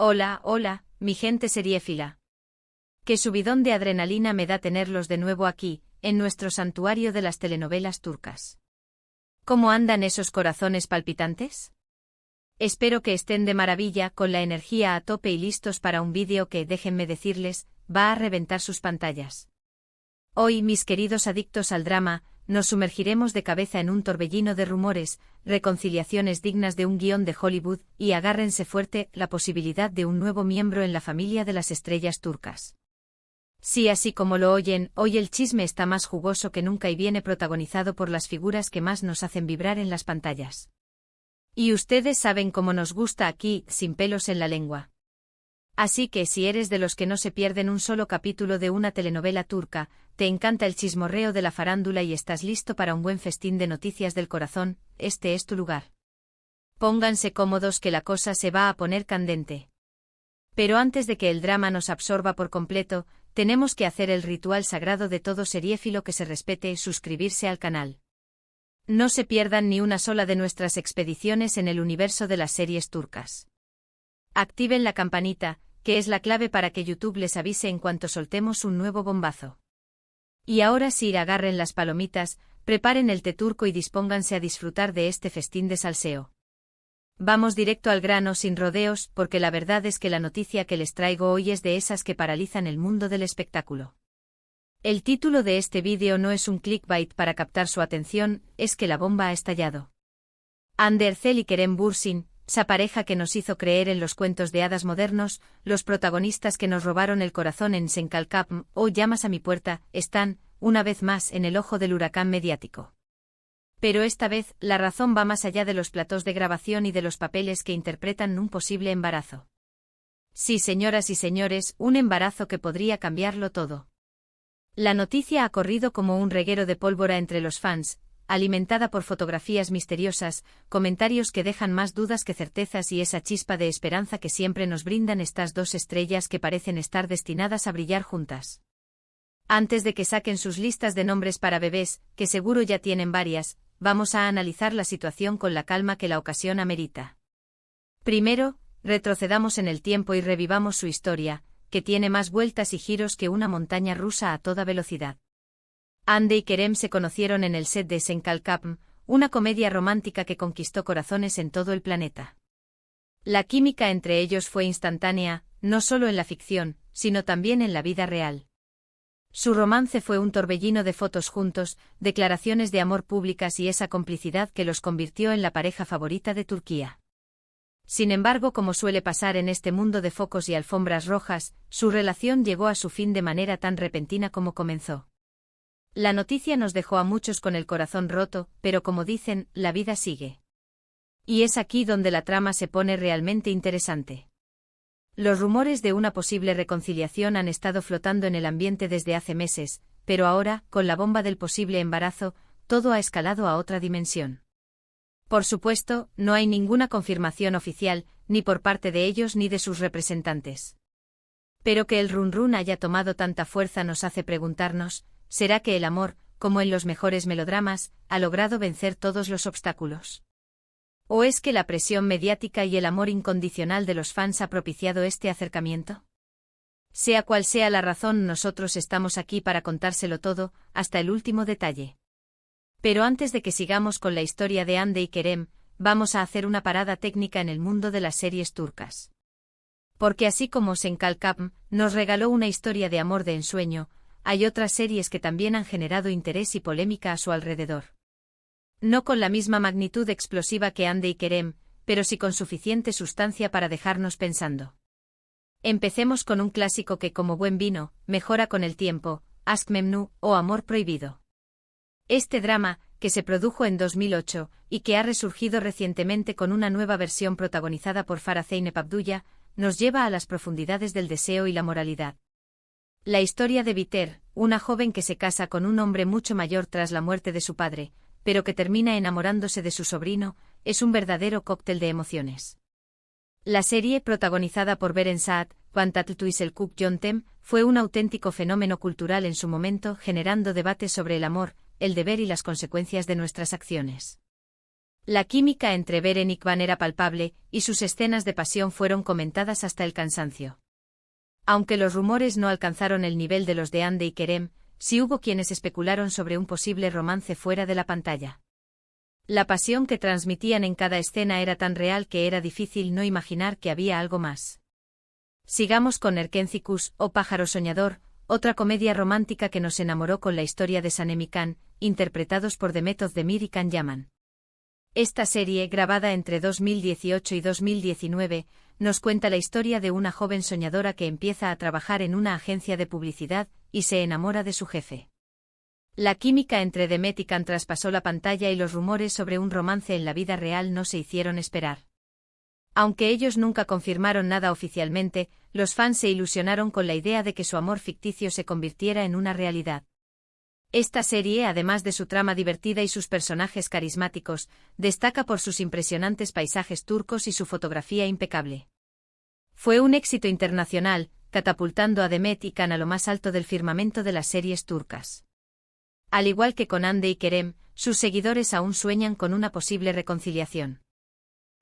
Hola, hola, mi gente seriéfila. Qué subidón de adrenalina me da tenerlos de nuevo aquí, en nuestro santuario de las telenovelas turcas. ¿Cómo andan esos corazones palpitantes? Espero que estén de maravilla, con la energía a tope y listos para un vídeo que, déjenme decirles, va a reventar sus pantallas. Hoy, mis queridos adictos al drama, nos sumergiremos de cabeza en un torbellino de rumores, reconciliaciones dignas de un guión de Hollywood, y agárrense fuerte la posibilidad de un nuevo miembro en la familia de las estrellas turcas. Sí, así como lo oyen, hoy el chisme está más jugoso que nunca y viene protagonizado por las figuras que más nos hacen vibrar en las pantallas. Y ustedes saben cómo nos gusta aquí, sin pelos en la lengua. Así que si eres de los que no se pierden un solo capítulo de una telenovela turca, te encanta el chismorreo de la farándula y estás listo para un buen festín de noticias del corazón, este es tu lugar. Pónganse cómodos que la cosa se va a poner candente. Pero antes de que el drama nos absorba por completo, tenemos que hacer el ritual sagrado de todo seriéfilo que se respete y suscribirse al canal. No se pierdan ni una sola de nuestras expediciones en el universo de las series turcas. Activen la campanita, que es la clave para que YouTube les avise en cuanto soltemos un nuevo bombazo. Y ahora sí, agarren las palomitas, preparen el té turco y dispónganse a disfrutar de este festín de salseo. Vamos directo al grano sin rodeos, porque la verdad es que la noticia que les traigo hoy es de esas que paralizan el mundo del espectáculo. El título de este vídeo no es un clickbait para captar su atención, es que la bomba ha estallado. Hande Erçel y Kerem Bürsin, esa pareja que nos hizo creer en los cuentos de hadas modernos, los protagonistas que nos robaron el corazón en Sen Kalkapm o Llamas a mi puerta, están, una vez más, en el ojo del huracán mediático. Pero esta vez, la razón va más allá de los platós de grabación y de los papeles que interpretan un posible embarazo. Sí, señoras y señores, un embarazo que podría cambiarlo todo. La noticia ha corrido como un reguero de pólvora entre los fans, alimentada por fotografías misteriosas, comentarios que dejan más dudas que certezas y esa chispa de esperanza que siempre nos brindan estas dos estrellas que parecen estar destinadas a brillar juntas. Antes de que saquen sus listas de nombres para bebés, que seguro ya tienen varias, vamos a analizar la situación con la calma que la ocasión amerita. Primero, retrocedamos en el tiempo y revivamos su historia, que tiene más vueltas y giros que una montaña rusa a toda velocidad. Hande y Kerem se conocieron en el set de Sen Kalkapm, una comedia romántica que conquistó corazones en todo el planeta. La química entre ellos fue instantánea, no solo en la ficción, sino también en la vida real. Su romance fue un torbellino de fotos juntos, declaraciones de amor públicas y esa complicidad que los convirtió en la pareja favorita de Turquía. Sin embargo, como suele pasar en este mundo de focos y alfombras rojas, su relación llegó a su fin de manera tan repentina como comenzó. La noticia nos dejó a muchos con el corazón roto, pero como dicen, la vida sigue. Y es aquí donde la trama se pone realmente interesante. Los rumores de una posible reconciliación han estado flotando en el ambiente desde hace meses, pero ahora, con la bomba del posible embarazo, todo ha escalado a otra dimensión. Por supuesto, no hay ninguna confirmación oficial, ni por parte de ellos ni de sus representantes. Pero que el run haya tomado tanta fuerza nos hace preguntarnos, ¿será que el amor, como en los mejores melodramas, ha logrado vencer todos los obstáculos? ¿O es que la presión mediática y el amor incondicional de los fans ha propiciado este acercamiento? Sea cual sea la razón, nosotros estamos aquí para contárselo todo, hasta el último detalle. Pero antes de que sigamos con la historia de Hande y Kerem, vamos a hacer una parada técnica en el mundo de las series turcas. Porque así como Sen Kalkapm nos regaló una historia de amor de ensueño, hay otras series que también han generado interés y polémica a su alrededor. No con la misma magnitud explosiva que Hande y Kerem, pero sí con suficiente sustancia para dejarnos pensando. Empecemos con un clásico que, como buen vino, mejora con el tiempo, Aşk Memnu, o Amor Prohibido. Este drama, que se produjo en 2008, y que ha resurgido recientemente con una nueva versión protagonizada por Farah Zeynep Abdullah, nos lleva a las profundidades del deseo y la moralidad. La historia de Biter, una joven que se casa con un hombre mucho mayor tras la muerte de su padre, pero que termina enamorándose de su sobrino, es un verdadero cóctel de emociones. La serie, protagonizada por Beren Saat, Pantatl y Selçuk Yöntem, fue un auténtico fenómeno cultural en su momento, generando debates sobre el amor, el deber y las consecuencias de nuestras acciones. La química entre Beren y Kvan era palpable, y sus escenas de pasión fueron comentadas hasta el cansancio. Aunque los rumores no alcanzaron el nivel de los de Ande y Kerem, sí hubo quienes especularon sobre un posible romance fuera de la pantalla. La pasión que transmitían en cada escena era tan real que era difícil no imaginar que había algo más. Sigamos con Erkencicus, o Pájaro Soñador, otra comedia romántica que nos enamoró con la historia de Sanem y Can, interpretados por Demet Özdemir y Can Yaman. Esta serie, grabada entre 2018 y 2019, nos cuenta la historia de una joven soñadora que empieza a trabajar en una agencia de publicidad y se enamora de su jefe. La química entre Demet y Can traspasó la pantalla y los rumores sobre un romance en la vida real no se hicieron esperar. Aunque ellos nunca confirmaron nada oficialmente, los fans se ilusionaron con la idea de que su amor ficticio se convirtiera en una realidad. Esta serie, además de su trama divertida y sus personajes carismáticos, destaca por sus impresionantes paisajes turcos y su fotografía impecable. Fue un éxito internacional, catapultando a Demet y Can a lo más alto del firmamento de las series turcas. Al igual que con Hande y Kerem, sus seguidores aún sueñan con una posible reconciliación.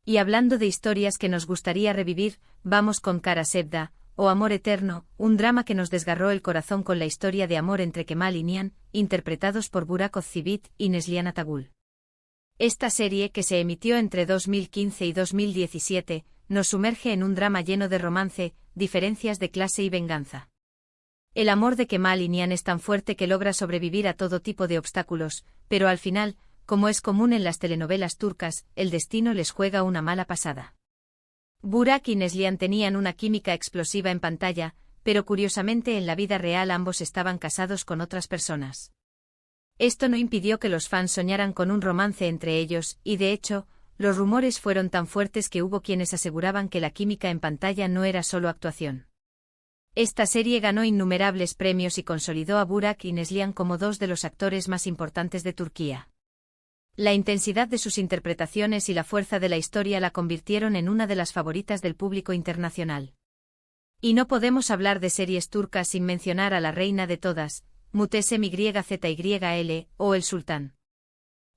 Y hablando de historias que nos gustaría revivir, vamos con Kara Sevda, o Amor Eterno, un drama que nos desgarró el corazón con la historia de amor entre Kemal y Nihan, interpretados por Burak Özçivit y Neslihan Atagul. Esta serie, que se emitió entre 2015 y 2017, nos sumerge en un drama lleno de romance, diferencias de clase y venganza. El amor de Kemal y Nihan es tan fuerte que logra sobrevivir a todo tipo de obstáculos, pero al final, como es común en las telenovelas turcas, el destino les juega una mala pasada. Burak y Neslihan tenían una química explosiva en pantalla, pero curiosamente en la vida real ambos estaban casados con otras personas. Esto no impidió que los fans soñaran con un romance entre ellos, y de hecho, los rumores fueron tan fuertes que hubo quienes aseguraban que la química en pantalla no era solo actuación. Esta serie ganó innumerables premios y consolidó a Burak y Neslihan como dos de los actores más importantes de Turquía. La intensidad de sus interpretaciones y la fuerza de la historia la convirtieron en una de las favoritas del público internacional. Y no podemos hablar de series turcas sin mencionar a la reina de todas, Muhteşem Yzyl, o El Sultán.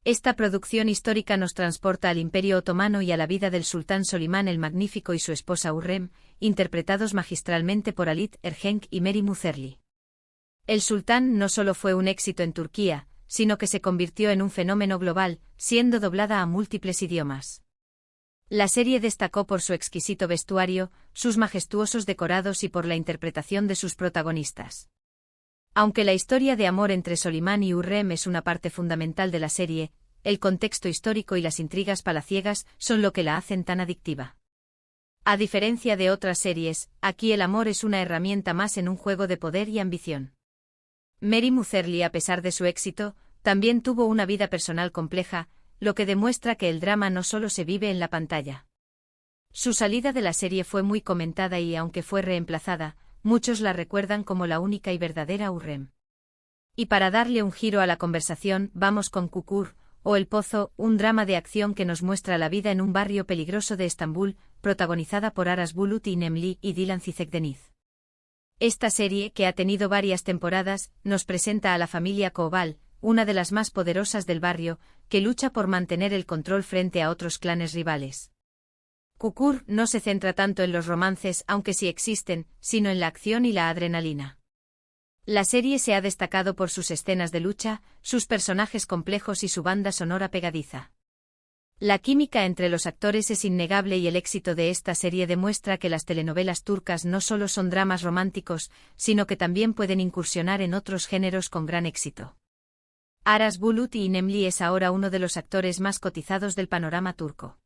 Esta producción histórica nos transporta al Imperio Otomano y a la vida del sultán Solimán el Magnífico y su esposa Hürrem, interpretados magistralmente por Halit Ergenç y Meri Muzerli. El Sultán no solo fue un éxito en Turquía, sino que se convirtió en un fenómeno global, siendo doblada a múltiples idiomas. La serie destacó por su exquisito vestuario, sus majestuosos decorados y por la interpretación de sus protagonistas. Aunque la historia de amor entre Solimán y Hürrem es una parte fundamental de la serie, el contexto histórico y las intrigas palaciegas son lo que la hacen tan adictiva. A diferencia de otras series, aquí el amor es una herramienta más en un juego de poder y ambición. Meri Muzerli, a pesar de su éxito, también tuvo una vida personal compleja, lo que demuestra que el drama no solo se vive en la pantalla. Su salida de la serie fue muy comentada y, aunque fue reemplazada, muchos la recuerdan como la única y verdadera Hürrem. Y para darle un giro a la conversación, vamos con Çukur, o El Pozo, un drama de acción que nos muestra la vida en un barrio peligroso de Estambul, protagonizada por Aras Bulut y Nemli y Dilan Cizekdeniz. Esta serie, que ha tenido varias temporadas, nos presenta a la familia Koval, una de las más poderosas del barrio, que lucha por mantener el control frente a otros clanes rivales. Çukur no se centra tanto en los romances, aunque sí existen, sino en la acción y la adrenalina. La serie se ha destacado por sus escenas de lucha, sus personajes complejos y su banda sonora pegadiza. La química entre los actores es innegable y el éxito de esta serie demuestra que las telenovelas turcas no solo son dramas románticos, sino que también pueden incursionar en otros géneros con gran éxito. Aras Bulut y Nemli es ahora uno de los actores más cotizados del panorama turco.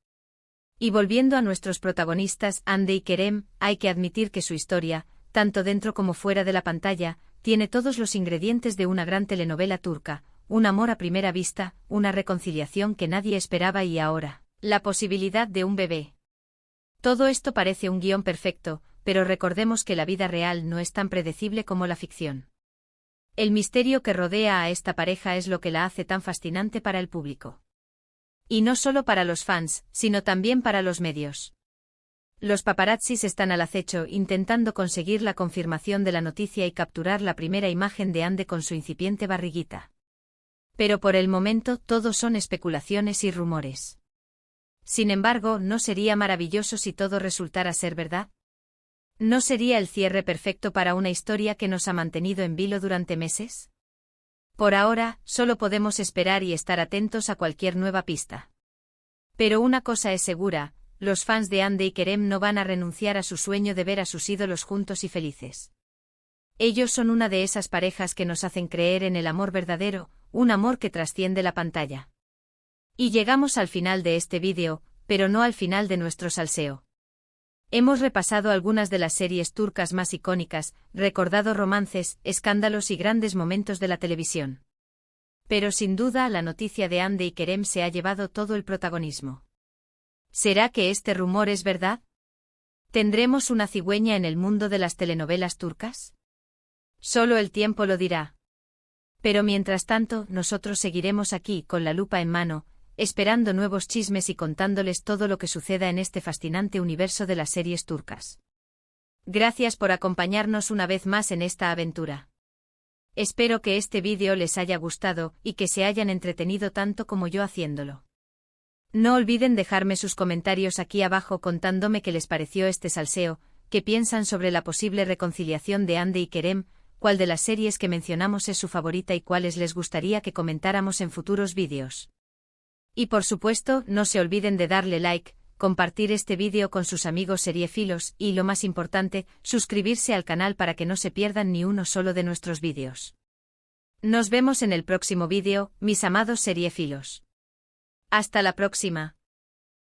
Y volviendo a nuestros protagonistas, Hande y Kerem, hay que admitir que su historia, tanto dentro como fuera de la pantalla, tiene todos los ingredientes de una gran telenovela turca, un amor a primera vista, una reconciliación que nadie esperaba y ahora, la posibilidad de un bebé. Todo esto parece un guión perfecto, pero recordemos que la vida real no es tan predecible como la ficción. El misterio que rodea a esta pareja es lo que la hace tan fascinante para el público. Y no solo para los fans, sino también para los medios. Los paparazzis están al acecho intentando conseguir la confirmación de la noticia y capturar la primera imagen de Hande con su incipiente barriguita. Pero por el momento todo son especulaciones y rumores. Sin embargo, ¿no sería maravilloso si todo resultara ser verdad? ¿No sería el cierre perfecto para una historia que nos ha mantenido en vilo durante meses? Por ahora, solo podemos esperar y estar atentos a cualquier nueva pista. Pero una cosa es segura, los fans de Hande y Kerem no van a renunciar a su sueño de ver a sus ídolos juntos y felices. Ellos son una de esas parejas que nos hacen creer en el amor verdadero, un amor que trasciende la pantalla. Y llegamos al final de este vídeo, pero no al final de nuestro salseo. Hemos repasado algunas de las series turcas más icónicas, recordado romances, escándalos y grandes momentos de la televisión. Pero sin duda la noticia de Hande y Kerem se ha llevado todo el protagonismo. ¿Será que este rumor es verdad? ¿Tendremos una cigüeña en el mundo de las telenovelas turcas? Solo el tiempo lo dirá. Pero mientras tanto, nosotros seguiremos aquí con la lupa en mano, esperando nuevos chismes y contándoles todo lo que suceda en este fascinante universo de las series turcas. Gracias por acompañarnos una vez más en esta aventura. Espero que este vídeo les haya gustado y que se hayan entretenido tanto como yo haciéndolo. No olviden dejarme sus comentarios aquí abajo contándome qué les pareció este salseo, qué piensan sobre la posible reconciliación de Hande y Kerem, cuál de las series que mencionamos es su favorita y cuáles les gustaría que comentáramos en futuros vídeos. Y por supuesto, no se olviden de darle like, compartir este vídeo con sus amigos seriéfilos y, lo más importante, suscribirse al canal para que no se pierdan ni uno solo de nuestros vídeos. Nos vemos en el próximo vídeo, mis amados seriéfilos. Hasta la próxima.